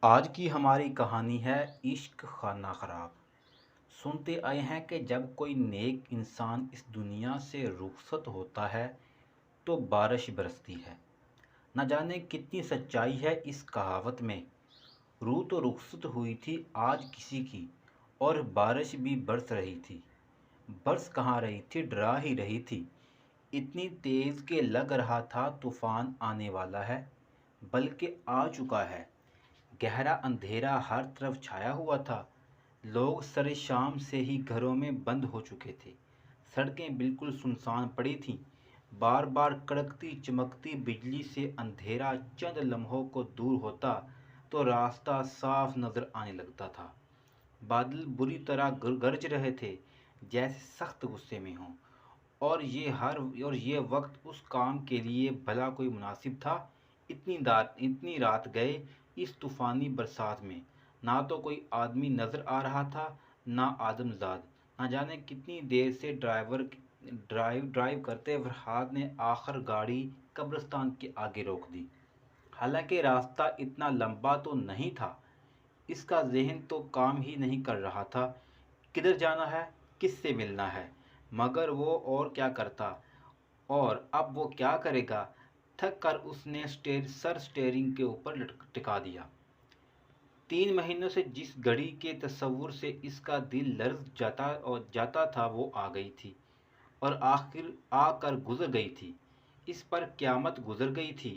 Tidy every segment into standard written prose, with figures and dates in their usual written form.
آج کی ہماری کہانی ہے عشق خانہ خراب۔ سنتے آئے ہیں کہ جب کوئی نیک انسان اس دنیا سے رخصت ہوتا ہے تو بارش برستی ہے۔ نہ جانے کتنی سچائی ہے اس کہاوت میں۔ روح تو رخصت ہوئی تھی آج کسی کی، اور بارش بھی برس رہی تھی۔ برس کہاں رہی تھی، ڈرا ہی رہی تھی۔ اتنی تیز کہ لگ رہا تھا طوفان آنے والا ہے، بلکہ آ چکا ہے۔ گہرا اندھیرا ہر طرف چھایا ہوا تھا۔ لوگ سر شام سے ہی گھروں میں بند ہو چکے تھے۔ سڑکیں بالکل سنسان پڑی تھیں۔ بار بار کڑکتی چمکتی بجلی سے اندھیرا چند لمحوں کو دور ہوتا تو راستہ صاف نظر آنے لگتا تھا۔ بادل بری طرح گرج رہے تھے، جیسے سخت غصے میں ہوں۔ اور یہ وقت اس کام کے لیے بھلا کوئی مناسب تھا؟ اتنی رات گئے اس طوفانی برسات میں۔ نہ تو کوئی آدمی نظر آ رہا تھا، نہ آدم زاد۔ نہ جانے کتنی دیر سے ڈرائیو کرتے فرحات نے آخر گاڑی قبرستان کے آگے روک دی۔ حالانکہ راستہ اتنا لمبا تو نہیں تھا، اس کا ذہن تو کام ہی نہیں کر رہا تھا۔ کدھر جانا ہے، کس سے ملنا ہے؟ مگر وہ اور کیا کرتا، اور اب وہ کیا کرے گا؟ تھک کر اس نے سر سٹیئرنگ کے اوپر ٹکا دیا۔ 3 مہینوں سے جس گھڑی کے تصور سے اس کا دل لرز جاتا تھا وہ آ گئی تھی، اور آخر آ کر گزر گئی تھی۔ اس پر قیامت گزر گئی تھی،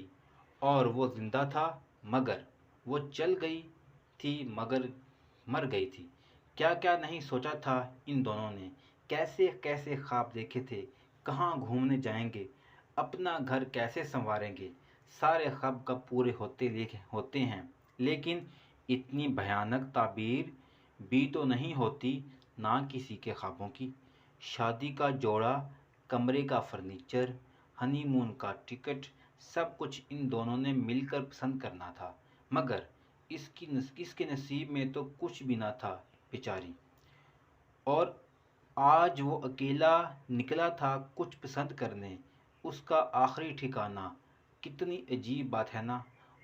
اور وہ زندہ تھا مگر وہ چل گئی تھی مگر مر گئی تھی۔ کیا کیا نہیں سوچا تھا ان دونوں نے، کیسے کیسے خواب دیکھے تھے، کہاں گھومنے جائیں گے، اپنا گھر کیسے سنواریں گے۔ سارے خواب کب پورے ہوتے ہیں، لیکن اتنی بھیانک تعبیر بھی تو نہیں ہوتی نہ کسی کے خوابوں کی۔ شادی کا جوڑا، کمرے کا فرنیچر، ہنی مون کا ٹکٹ، سب کچھ ان دونوں نے مل کر پسند کرنا تھا، مگر اس کے نصیب میں تو کچھ بھی نہ تھا بیچاری۔ اور آج وہ اکیلا نکلا تھا کچھ پسند کرنے، اس کا آخری ٹھکانہ۔ کتنی عجیب بات ہے نا،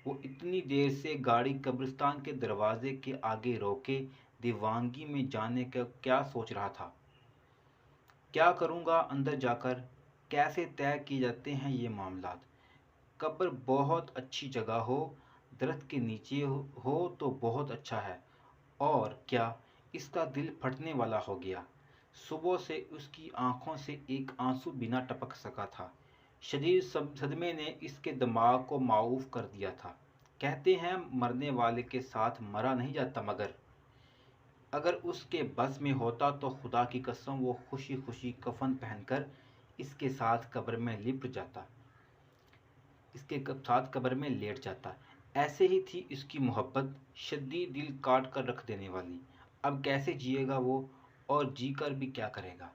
وہ اتنی دیر سے گاڑی قبرستان کے دروازے کے آگے روکے دیوانگی میں جانے کا کیا سوچ رہا تھا۔ کیا کروں گا اندر جا کر، کیسے طے کیے جاتے ہیں یہ معاملات۔ قبر بہت اچھی جگہ ہو، درخت کے نیچے ہو تو بہت اچھا ہے۔ اور کیا، اس کا دل پھٹنے والا ہو گیا۔ صبح سے اس کی آنکھوں سے ایک آنسو بھی نہ ٹپک سکا تھا۔ شدید صدمے نے اس کے دماغ کو معوف کر دیا تھا۔ کہتے ہیں مرنے والے کے ساتھ مرا نہیں جاتا، مگر اگر اس کے بس میں ہوتا تو خدا کی قسم وہ خوشی خوشی کفن پہن کر اس کے ساتھ قبر میں لیٹ جاتا۔ ایسے ہی تھی اس کی محبت، شدید دل کاٹ کر رکھ دینے والی۔ اب کیسے جیے گا وہ، اور جی کر بھی کیا کرے گا۔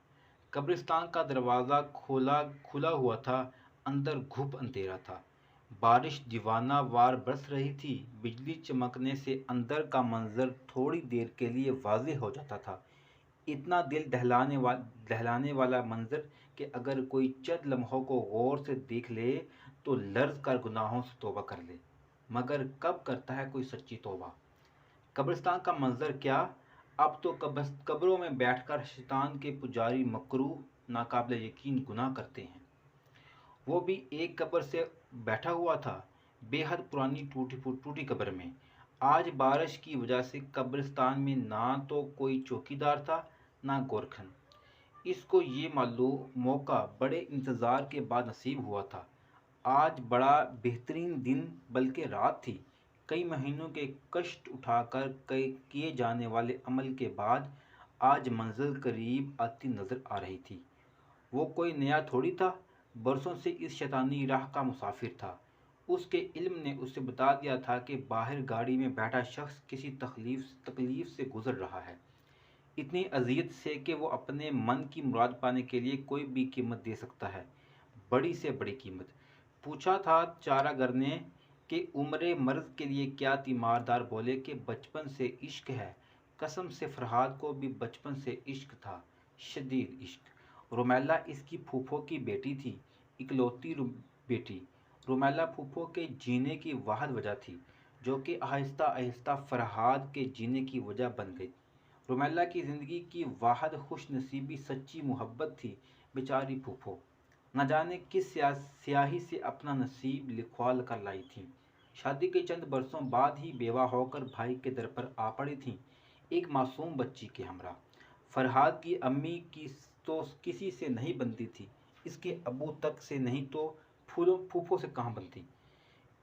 قبرستان کا دروازہ کھلا ہوا تھا، اندر گھپ اندھیرا تھا۔ بارش دیوانہ وار برس رہی تھی، بجلی چمکنے سے اندر کا منظر تھوڑی دیر کے لیے واضح ہو جاتا تھا۔ اتنا دل دہلانے والا منظر کہ اگر کوئی چند لمحوں کو غور سے دیکھ لے تو لرز کر گناہوں سے توبہ کر لے، مگر کب کرتا ہے کوئی سچی توبہ۔ قبرستان کا منظر کیا، اب تو قبروں میں بیٹھ کر شیطان کے پجاری مکروہ ناقابل یقین گناہ کرتے ہیں۔ وہ بھی ایک قبر سے بیٹھا ہوا تھا، بے حد پرانی ٹوٹی قبر میں۔ آج بارش کی وجہ سے قبرستان میں نہ تو کوئی چوکیدار تھا، نہ گورکھن۔ اس کو یہ موقع بڑے انتظار کے بعد نصیب ہوا تھا۔ آج بڑا بہترین دن بلکہ رات تھی۔ کئی مہینوں کے کشٹ اٹھا کر کیے جانے والے عمل کے بعد آج منزل قریب آتی نظر آ رہی تھی۔ وہ کوئی نیا تھوڑی تھا، برسوں سے اس شیطانی راہ کا مسافر تھا۔ اس کے علم نے اسے بتا دیا تھا کہ باہر گاڑی میں بیٹھا شخص کسی تکلیف سے گزر رہا ہے، اتنی اذیت سے کہ وہ اپنے من کی مراد پانے کے لیے کوئی بھی قیمت دے سکتا ہے، بڑی سے بڑی قیمت۔ پوچھا تھا چارہ گر نے کہ عمر مرض کے لیے کیا تیماردار بولے کہ بچپن سے عشق ہے۔ قسم سے فرحات کو بھی بچپن سے عشق تھا، شدید عشق۔ رومیلا اس کی پھوپھو کی بیٹی تھی، اکلوتی بیٹی۔ رومیلا پھوپھو کے جینے کی واحد وجہ تھی۔ جو کہ آہستہ آہستہ فرحاد کے جینے کی وجہ بن گئی۔ رومیلا کی زندگی کی واحد خوش نصیبی سچی محبت تھی۔ بیچاری پھوپھو نہ جانے کس سیاہی سے اپنا نصیب لکھوا کر لائی تھیں۔ شادی کے چند برسوں بعد ہی بیوہ ہو کر بھائی کے در پر آ پڑی تھیں، ایک معصوم بچی کے ہمراہ۔ فرحاد کی امی کی تو کسی سے نہیں بنتی تھی، اس کے ابو تک سے نہیں تو پھوپھو سے کہاں بنتی۔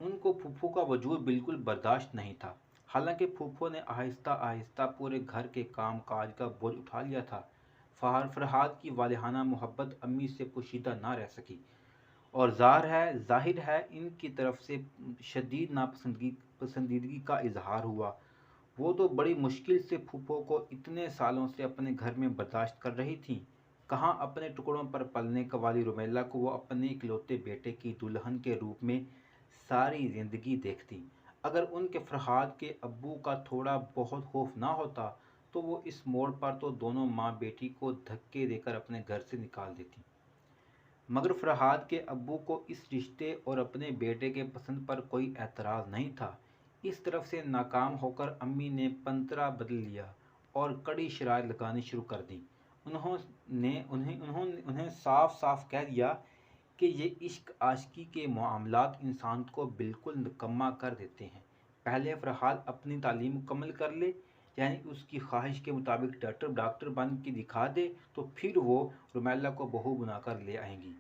ان کو پھوپھو کا وجود بالکل برداشت نہیں تھا، حالانکہ پھوپھو نے آہستہ آہستہ پورے گھر کے کام کاج کا بوجھ اٹھا لیا تھا۔ فرحاد کی والہانہ محبت امی سے پوشیدہ نہ رہ سکی، اور ظاہر ہے ان کی طرف سے شدید ناپسندیدگی کا اظہار ہوا۔ وہ تو بڑی مشکل سے پھوپھو کو اتنے سالوں سے اپنے گھر میں برداشت کر رہی تھیں، کہاں اپنے ٹکڑوں پر پلنے والی رومیلا کو وہ اپنے اکلوتے بیٹے کی دلہن کے روپ میں ساری زندگی دیکھتی۔ اگر ان کے فرحاد کے ابو کا تھوڑا بہت خوف نہ ہوتا تو وہ اس موڑ پر تو دونوں ماں بیٹی کو دھکے دے کر اپنے گھر سے نکال دیتی۔ مگر فرحاد کے ابو کو اس رشتے اور اپنے بیٹے کے پسند پر کوئی اعتراض نہیں تھا۔ اس طرف سے ناکام ہو کر امی نے پنترا بدل لیا اور کڑی شرائط لگانی شروع کر دی۔ انہیں صاف صاف کہہ دیا کہ یہ عشق عاشقی کے معاملات انسان کو بالکل نکما کر دیتے ہیں۔ پہلے فرحاد اپنی تعلیم مکمل کر لے، یعنی اس کی خواہش کے مطابق ڈاکٹر بن کے دکھا دے، تو پھر وہ رومیلا کو بہو بنا کر لے آئیں گی،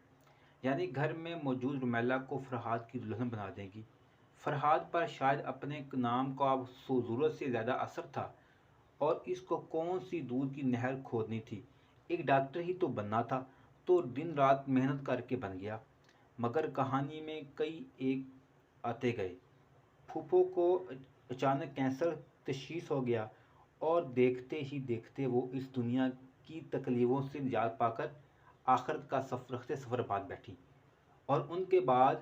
یعنی گھر میں موجود رومیلا کو فرحاد کی دلہن بنا دیں گی۔ فرحاد پر شاید اپنے نام کا ضرورت سے زیادہ اثر تھا، اور اس کو کون سی دودھ کی نہر کھودنی تھی، ایک ڈاکٹر ہی تو بننا تھا، تو دن رات محنت کر کے بن گیا۔ مگر کہانی میں کئی ایک آتے گئے۔ پھوپھو کو اچانک کینسر تشخیص ہو گیا، اور دیکھتے ہی دیکھتے وہ اس دنیا کی تکلیفوں سے نجات پا کر آخرت کا سفر باندھ بیٹھی، اور ان کے بعد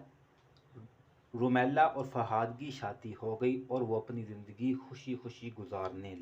رومیلا اور فرحاد کی شادی ہو گئی اور وہ اپنی زندگی خوشی خوشی گزارنے